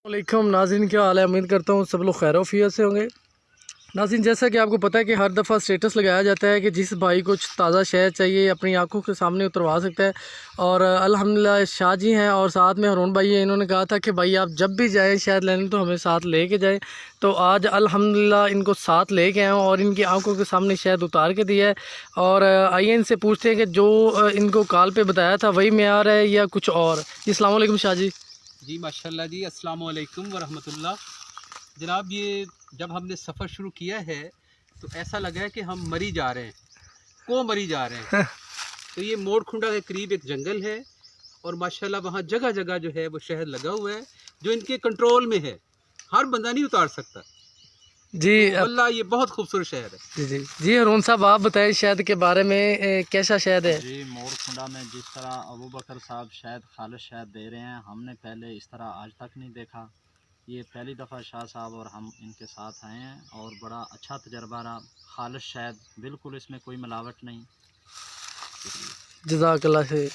वालेकुम नाज़रीन, क्या हाल है। उम्मीद करता हूँ सब लोग खैर आफियत से होंगे। नाज़रीन, जैसा कि आपको पता है कि हर दफ़ा स्टेटस लगाया जाता है कि जिस भाई को ताज़ा शहद चाहिए अपनी आंखों के सामने उतरवा सकता है। और अल्हम्दुलिल्लाह शाह जी हैं और साथ में हारून भाई हैं। इन्होंने कहा था कि भाई आप जब भी जाएँ शहद लेने तो हमें साथ ले के जाएँ। तो आज अल्हम्दुलिल्लाह इनको साथ ले के आए हूँ और इनकी आंखों के सामने शहद उतार के दिया है। और आइए इनसे पूछते हैं कि जो इनको कॉल पे बताया था वही मेयार है या कुछ और। जी अस्सलाम वालेकुम शाह जी। जी माशाल्लाह जी, अस्सलाम वालेकुम वरहमतुल्लाह। जनाब, ये जब हमने सफ़र शुरू किया है तो ऐसा लगा है कि हम मरी जा रहे हैं, मरी जा रहे हैं। तो ये मोड़ खुंडा के करीब एक जंगल है और माशाल्लाह वहाँ जगह जगह जो है वो शहद लगा हुआ है जो इनके कंट्रोल में है, हर बंदा नहीं उतार सकता। जी तो वल्लाह ये बहुत खूबसूरत शहर है। जी हारून साहब, आप बताएं शहद के बारे में, कैसा शहद है। जी, मोड़ खुंडा में जिस तरह अबू बकर साहब शायद खालिश शहद दे रहे हैं, हमने पहले इस तरह आज तक नहीं देखा। ये पहली दफ़ा शाह साहब और हम इनके साथ आए हैं और बड़ा अच्छा तजर्बा रहा। खालिश शहद, बिल्कुल इसमें कोई मिलावट नहीं। जज़ाकल्लाह से।